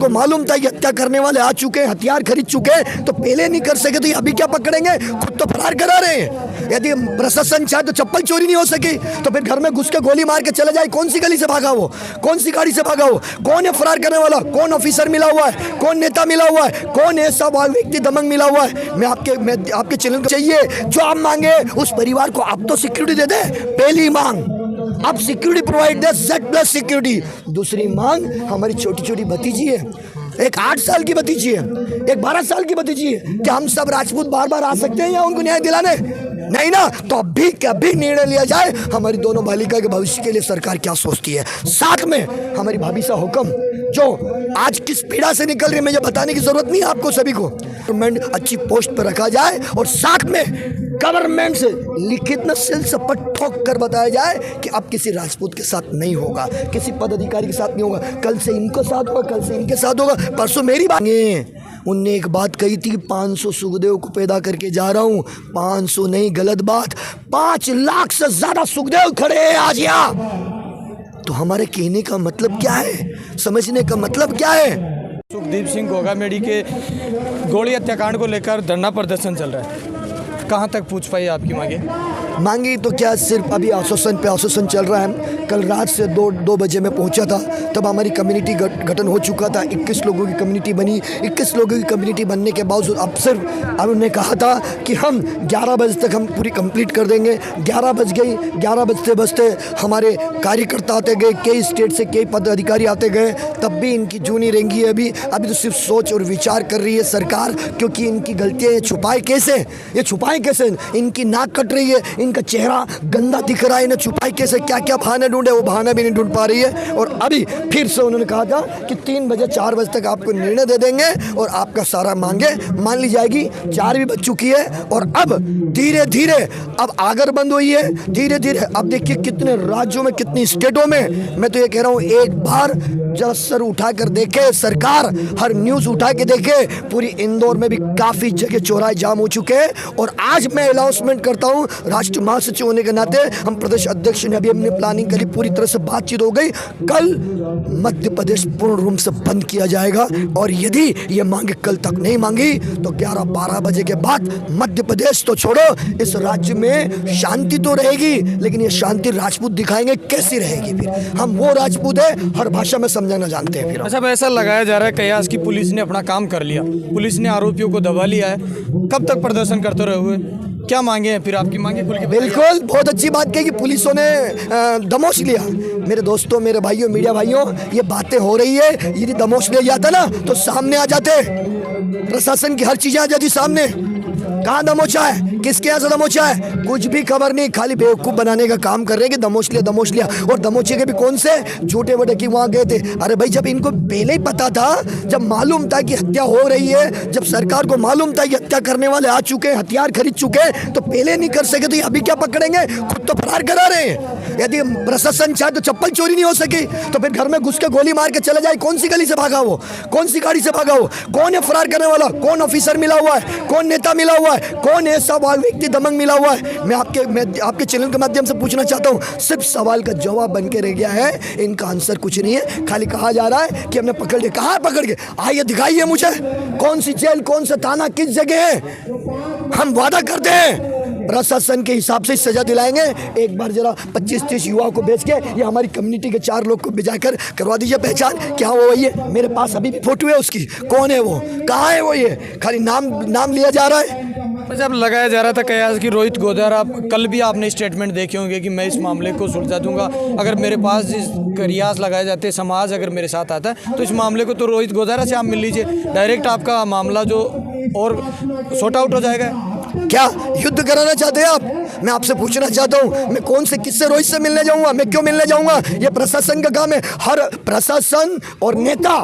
को मालूम था ये हत्या करने वाले आ चुके हैं, हथियार खरीद चुके हैं, तो पहले नहीं कर सके तो ये अभी क्या पकड़ेंगे? खुद तो फरार करा रहे हैं। यदि प्रशासन चाहे तो चप्पल चोरी नहीं हो सकी तो फिर घर में घुस के गोली मार के चले जाए। कौन सी गली से भागा वो? कौन सी गाड़ी से भागा वो? कौन है फरार करने वाला? कौन ऑफिसर मिला हुआ है? कौन नेता मिला हुआ है? कौन ऐसा व्यक्ति दबंग मिला हुआ है? मैं आपके चैनल को चाहिए जो आप मांगे उस परिवार को आप तो सिक्योरिटी दे दे। पहली मांग आप सिक्योरिटी प्रोवाइड दे, Z+ सिक्योरिटी। दूसरी मांग हमारी छोटी छोटी भतीजी है, एक 8 साल की भतीजी है, एक 12 साल की भतीजी है। क्या हम सब राजपूत बार बार आ सकते हैं या उनको न्याय दिलाने? नहीं ना। तो अभी कभी निर्णय लिया जाए हमारी दोनों बालिका के भविष्य के लिए सरकार क्या सोचती है। साथ में हमारी भाभी सा हुक्म जो आज किस पीड़ा से निकल रही है, मुझे बताने की जरूरत नहीं है आपको सभी को। गवर्नमेंट अच्छी पोस्ट पर रखा जाए और साथ में गवर्नमेंट से लिखित में सिल सपट ठोक कर बताया जाए कि अब किसी राजपूत के साथ नहीं होगा, किसी पदाधिकारी के साथ नहीं होगा। कल से इनको साथ होगा, कल से इनके साथ होगा, परसों मेरी बात। उनने एक बात कही थी कि 500 सुखदेव को पैदा करके जा रहा हूँ। 500 नहीं, गलत बात, 5 लाख से ज्यादा सुखदेव खड़े हैं आज यहाँ। तो हमारे कहने का मतलब क्या है, समझने का मतलब क्या है? सुखदीप सिंह गोगामेडी के गोली हत्याकांड को लेकर धरना प्रदर्शन चल रहा है, कहाँ तक पूछ पाई आपकी मांगी तो क्या सिर्फ अभी आश्वासन पे आश्वासन चल रहा है। कल रात से 2 बजे मैं पहुंचा था, तब हमारी कम्युनिटी गठन हो चुका था। 21 लोगों की कम्युनिटी बनी। 21 लोगों की कम्युनिटी बनने के बावजूद अब सिर्फ उन्होंने कहा था कि हम 11 बजे तक हम पूरी कंप्लीट कर देंगे। 11 बज गई, 11 बजते बजते हमारे कार्यकर्ता आते गए, कई स्टेट से कई पदाधिकारी आते गए, तब भी इनकी जूनी रेंगी है। अभी तो सिर्फ सोच और विचार कर रही है सरकार, क्योंकि इनकी गलतियाँ ये छुपाए कैसे? इनकी नाक कट रही है, इनका चेहरा गंदा दिख रहा है, इन्हें छुपाई कैसे? क्या क्या बहाने ढूंढे, वो बहाना भी नहीं ढूंढ पा रही है। और अभी फिर से उन्होंने कहा था कि 3 बजे 4 बजे तक आपको निर्णय दे देंगे और आपका सारा मांगे मान ली जाएगी। 4 भी बज चुकी है और अब धीरे धीरे अब आगर बंद हुई है। धीरे धीरे अब देखिए कितने राज्यों में, कितनी स्टेटों में। मैं तो ये कह रहा हूँ एक बार जरा सर उठा कर देखे सरकार, हर न्यूज उठा के देखे। पूरी इंदौर में भी काफी जगह चौराहे जाम हो चुके हैं। और आज मैं अनाउंसमेंट करता हूँ, राष्ट्रीय महासचिव होने के नाते हम प्रदेश अध्यक्ष ने अभी हमने प्लानिंग करी, पूरी तरह से बातचीत हो गई। कल मध्य प्रदेश पूर्ण रूप से बंद किया जाएगा और यदि ये मांगे कल तक नहीं मांगी तो 11-12 बजे के बाद मध्य प्रदेश तो छोड़ो, इस राज्य में शांति तो रहेगी, लेकिन ये शांति राजपूत दिखाएंगे कैसी रहेगी? फिर हम वो राजपूत है, हर भाषा में समझाना जानते हैं। फिर अच्छा, ऐसा लगाया जा रहा है कयास की पुलिस ने अपना काम कर लिया, पुलिस ने आरोपियों को दबा लिया है। कब तक प्रदर्शन करते रहोगे? क्या मांगे हैं फिर आपकी मांगे खुल के? बिल्कुल, बहुत अच्छी बात कही कि पुलिसों ने दमोश लिया। मेरे दोस्तों, मेरे भाइयों, मीडिया भाइयों, ये बातें हो रही है, यदि दमोश ले जाता ना तो सामने आ जाते, प्रशासन की हर चीजें आ जाती सामने। कहाँ दमोचा है? किसके यहाँ से दमोचा है? कुछ भी खबर नहीं, खाली बेवकूफ बनाने का काम कर रहे हैं कि दमोच लिया। और दमोचे के भी कौन से झूठे बड़े की वहाँ गए थे। अरे भाई, जब इनको पहले ही पता था, जब मालूम था कि हत्या हो रही है, जब सरकार को मालूम था कि हत्या करने वाले आ चुके हैं, हथियार खरीद चुके हैं, तो पहले नहीं कर सके तो ये अभी क्या पकड़ेंगे? खुद तो फरार करा रहे हैं। यदि प्रशासन चाहे तो चप्पल चोरी नहीं हो सकी तो फिर घर में घुस के गोली मार के चले जाए। कौन सी गली से भागा वो? कौन सी गाड़ी से भागा वो? कौन है फरार करने वाला? कौन ऑफिसर मिला हुआ है? कौन नेता मिला हुआ है? कौन ऐसा व्यक्ति दबंग मिला हुआ है? मैं आपके चैनल के माध्यम से पूछना चाहता हूँ, सिर्फ सवाल का जवाब बन के रह गया है, इनका आंसर कुछ नहीं है। खाली कहा जा रहा है कि हमने पकड़ के। कहाँ पकड़ के? आइए दिखाइए मुझे, कौन सी जेल, कौन सा थाना, किस जगह है? हम वादा करते हैं प्रशासन के हिसाब से सजा दिलाएंगे। एक बार जरा 25-30 युवाओं को भेज के या हमारी कम्युनिटी के 4 लोग को भेजाकर करवा दीजिए पहचान। क्या वो वही है? मेरे पास अभी भी फोटो है उसकी। कौन है वो? कहाँ है वो? ये खाली नाम लिया जा रहा है। जब लगाया जा रहा था कयास की रोहित गोदार, आप कल भी आपने स्टेटमेंट देखे होंगे कि मैं इस मामले को सुलझा दूंगा। अगर मेरे पास जिस कयास लगाए जाते हैं, समाज अगर मेरे साथ आता है तो इस मामले को तो रोहित गोदारा से आप मिल लीजिए, डायरेक्ट आपका मामला जो और सॉर्ट आउट हो जाएगा। क्या युद्ध कराना चाहते हैं आप? मैं आपसे पूछना चाहता हूँ, मैं कौन से किससे रोहित से मिलने जाऊंगा? मैं क्यों मिलने जाऊंगा? ये प्रशासन का काम है। हर प्रशासन और नेता,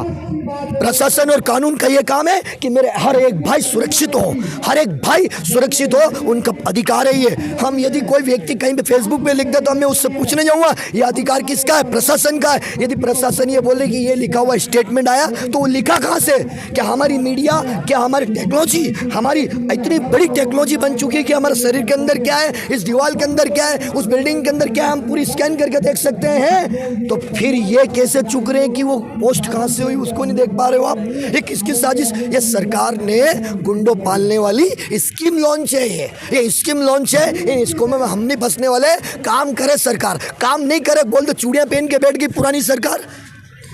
प्रशासन और कानून का ये काम है कि मेरे हर एक भाई सुरक्षित हो, हर एक भाई सुरक्षित हो, उनका अधिकार है ये। हम यदि कोई व्यक्ति कहीं पे फेसबुक पे लिख दे तो मैं उससे पूछने जाऊंगा ये अधिकार किसका है? प्रशासन का है। यदि प्रशासन ये बोले कि ये लिखा हुआ स्टेटमेंट आया तो वो लिखा कहाँ से? क्या हमारी मीडिया, क्या हमारी टेक्नोलॉजी, हमारी इतनी बड़ी टेक्नोलॉजी बन चुकी है कि हमारे शरीर के अंदर क्या है, इस दीवार के अंदर क्या है, उस बिल्डिंग के अंदर क्या है, हम पूरी स्कैन करके देख सकते हैं। तो फिर ये कैसे चूक रहे हैं कि वो पोस्ट कहाँ से हुई उसको नहीं देख पा रहे हो आप? ये किसकी साजिश? ये सरकार ने गुंडों पालने वाली स्कीम लॉन्च है। ये स्कीम लॉन्च है। इन स्कीमों में हम नहीं फंसने वाले। काम करे सरकार, काम नहीं करे बोल तो चूड़ियां पहन के बैठ गई पुरानी सरकार।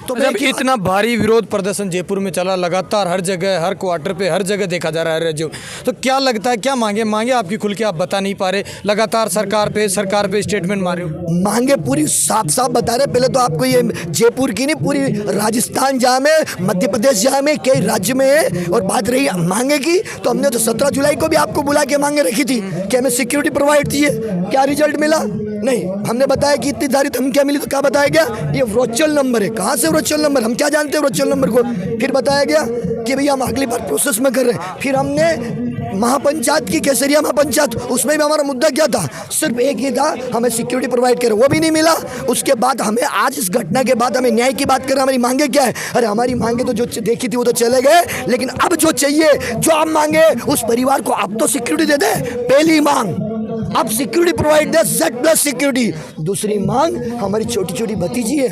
तो जब इतना भारी विरोध प्रदर्शन जयपुर में चला, लगातार हर जगह, हर क्वार्टर पे, हर जगह देखा जा रहा है राज्यों, तो क्या लगता है, क्या मांगे आपकी खुल के आप बता नहीं पा रहे? लगातार सरकार पे स्टेटमेंट मारे हो। मांगे पूरी साफ साफ बता रहे। पहले तो आपको ये जयपुर की नहीं, पूरी राजस्थान जहाँ में, मध्य प्रदेश जहाँ में, कई राज्य में है। और बात रही मांगे की, तो हमने तो 17 जुलाई को भी आपको बुला के मांगे रखी थी कि हमें सिक्योरिटी प्रोवाइड चाहिए। क्या रिजल्ट मिला? नहीं। हमने बताया कि इतनी सारी धमकियां मिली, तो क्या बताया गया? ये वर्चुअल नंबर है। कहाँ से वर्चुअल नंबर? हम क्या जानते हैं वर्चुअल नंबर को? फिर बताया गया कि भैया हम अगली बार प्रोसेस में कर रहे हैं। फिर हमने महापंचायत की, केसरिया महापंचायत, उसमें भी हमारा मुद्दा क्या था? सिर्फ एक ही था, हमें सिक्योरिटी प्रोवाइड करें, वो भी नहीं मिला। उसके बाद हमें आज इस घटना के बाद हमें न्याय की बात करना, हमारी मांगे क्या है? अरे हमारी मांगे तो जो देखी थी वो तो चले गए, लेकिन अब जो चाहिए, जो आप मांगे, उस परिवार को अब तो सिक्योरिटी दे दे। पहली मांग अब सिक्योरिटी प्रोवाइड दे, Z+ सिक्योरिटी। दूसरी मांग हमारी छोटी छोटी भतीजी है,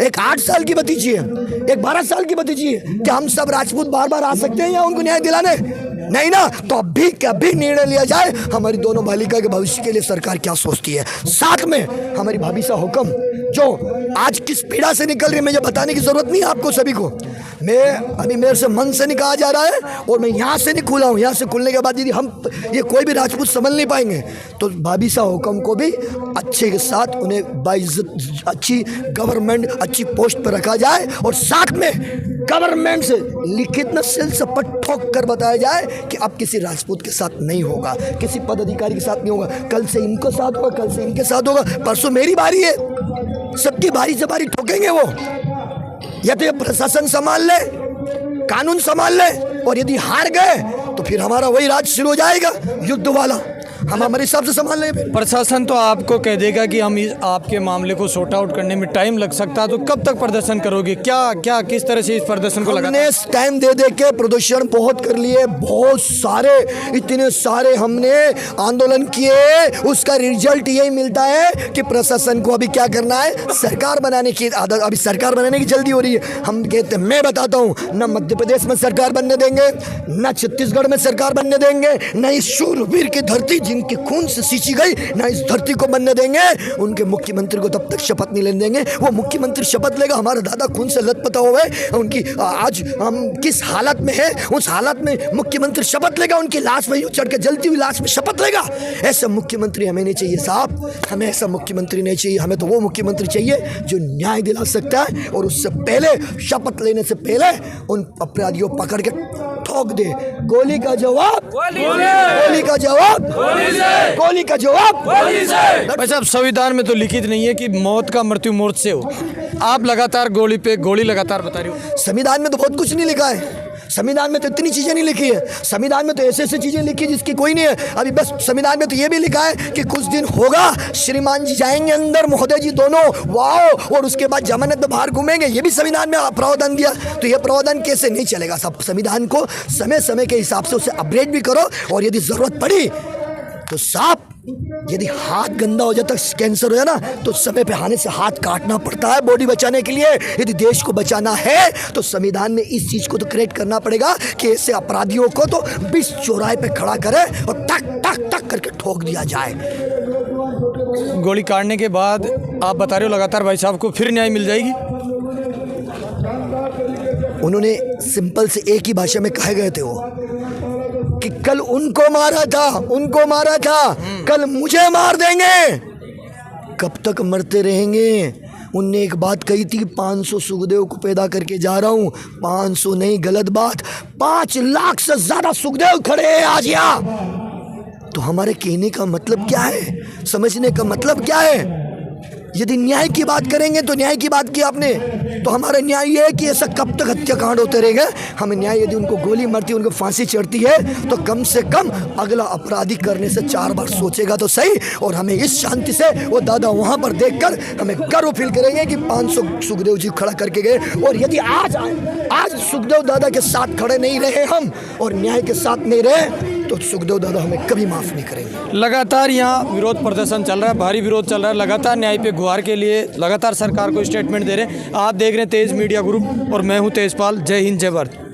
एक 8 साल की भतीजी है, एक 12 साल की भतीजी है। क्या हम सब राजपूत बार बार आ सकते हैं या उनको न्याय दिलाने? नहीं ना। तो अभी कभी निर्णय लिया जाए हमारी दोनों बालिका के भविष्य के लिए सरकार क्या सोचती है। साथ में हमारी भाभी सा हुक्म जो आज किस पीड़ा से निकल रही है, मुझे बताने की जरूरत नहीं है आपको सभी को। मैं अभी मेरे से मन से नहीं कहा जा रहा है, और मैं यहाँ से नहीं खुला हूँ। यहाँ से खुलने के बाद यदि हम ये कोई भी राजपूत समझ नहीं पाएंगे, तो भाभी सा हुक्म को भी अच्छे के साथ उन्हें बाइज्जत अच्छी गवर्नमेंट अच्छी पोस्ट पर रखा जाए, और साथ में गवर्नमेंट से लिखित में सिल सपट ठोक कर बताया जाए कि अब किसी राजपूत के साथ नहीं होगा, किसी पदाधिकारी के साथ नहीं होगा। कल से इनको साथ होगा, कल से इनके साथ होगा, परसों मेरी बारी है। सबकी बारी से बारी ठोकेंगे वो। या तो ये प्रशासन संभाल ले, कानून संभाल ले, और यदि हार गए तो फिर हमारा वही राज शुरू हो जाएगा, युद्ध वाला। हम हमारे हिसाब से संभाल लेंगे। प्रशासन तो आपको कह देगा कि हम आपके मामले को सॉर्ट आउट करने में टाइम लग सकता है, तो कब तक प्रदर्शन करोगे? क्या किस तरह से इस प्रदर्शन को हमने टाइम दे दे के प्रदर्शन बहुत कर लिए, बहुत सारे, इतने सारे हमने आंदोलन किए। उसका रिजल्ट यही मिलता है कि प्रशासन को अभी क्या करना है, सरकार बनाने की आदत। अभी सरकार बनाने की जल्दी हो रही है। हम कहते हैं, मैं बताता हूँ, न मध्य प्रदेश में सरकार बनने देंगे, न छत्तीसगढ़ में सरकार बनने देंगे, न इस शूरवीर की धरती जिनके खून से सींची गई, ना इस धरती को बनने देंगे। उनके मुख्यमंत्री को तब तक शपथ नहीं लेने देंगे। वो मुख्यमंत्री शपथ लेगा, हमारा दादा खून से लथपथा हुए, उनकी आज हम किस हालत में है, उस हालत में मुख्यमंत्री शपथ लेगा, उनकी लाश में चढ़ के जलती हुई लाश में शपथ लेगा। ऐसा मुख्यमंत्री हमें नहीं चाहिए साहब, हमें ऐसा मुख्यमंत्री नहीं चाहिए। हमें तो वो मुख्यमंत्री चाहिए जो न्याय दिला सकता है, और उससे पहले, शपथ लेने से पहले उन अपराधियों पकड़ के ठोक दे। गोली का जवाब, गोली का जवाब, गोली का जवाब। भाई साहब, संविधान में तो लिखित नहीं है कि मौत का मृत्यु मौत से हो। आप लगातार गोली पे गोली लगातार बता रहे हो। संविधान में तो बहुत कुछ नहीं लिखा है। संविधान में तो इतनी चीज़ें नहीं लिखी है। संविधान में तो ऐसे ऐसे चीज़ें लिखी जिसकी कोई नहीं है। अभी बस संविधान में तो ये भी लिखा है कि कुछ दिन होगा, श्रीमान जी जाएंगे अंदर, महोदय जी दोनों, वाओ, और उसके बाद जमानत में बाहर घूमेंगे। ये भी संविधान में प्रावधान दिया। तो ये प्रावधान कैसे नहीं चलेगा? सब संविधान को समय समय के हिसाब से उसे अपग्रेड भी करो, और यदि ज़रूरत पड़ी तो साफ, यदि हाथ गंदा हो जाता, कैंसर हो जाए ना, तो समय पे आने से हाथ काटना पड़ता है बॉडी बचाने के लिए। यदि देश को बचाना है तो संविधान में इस चीज़ को तो क्रिएट करना पड़ेगा कि ऐसे अपराधियों को तो 20 चौराहे पे खड़ा करे और टक टक टक करके ठोक दिया जाए। गोली काटने के बाद आप बता रहे हो लगातार भाई साहब को फिर न्याय मिल जाएगी? उन्होंने सिंपल से एक ही भाषा में कहे गए थे वो कि कल उनको मारा था, उनको मारा था, कल मुझे मार देंगे। कब तक मरते रहेंगे? उनने एक बात कही थी, 500 सुखदेव को पैदा करके जा रहा हूँ। 500 नहीं, गलत बात, 5 लाख से ज्यादा सुखदेव खड़े हैं आज यहाँ। तो हमारे कहने का मतलब क्या है, समझने का मतलब क्या है? यदि न्याय की बात करेंगे तो न्याय की बात की आपने, तो हमारा न्याय ये है कि ऐसा कब तक हत्याकांड होते रहेंगे? हमें न्याय, यदि उनको गोली मारती है, उनको फांसी चढ़ती है, तो कम से कम अगला अपराधी करने से 4 बार सोचेगा तो सही। और हमें इस शांति से वो दादा वहाँ पर देखकर हमें गर्व फील करेंगे कि 500 सुखदेव जी खड़ा करके गए। और यदि आज सुखदेव दादा के साथ खड़े नहीं रहे हम और न्याय के साथ नहीं रहे, तो सुखदेव दादा हमें कभी माफ़ नहीं करेंगे। लगातार यहाँ विरोध प्रदर्शन चल रहा है, भारी विरोध चल रहा है, लगातार न्याय पे गुहार के लिए लगातार सरकार को स्टेटमेंट दे रहे हैं। आप देख रहे हैं तेज मीडिया ग्रुप और मैं हूँ तेजपाल। जय हिंद, जय भारत।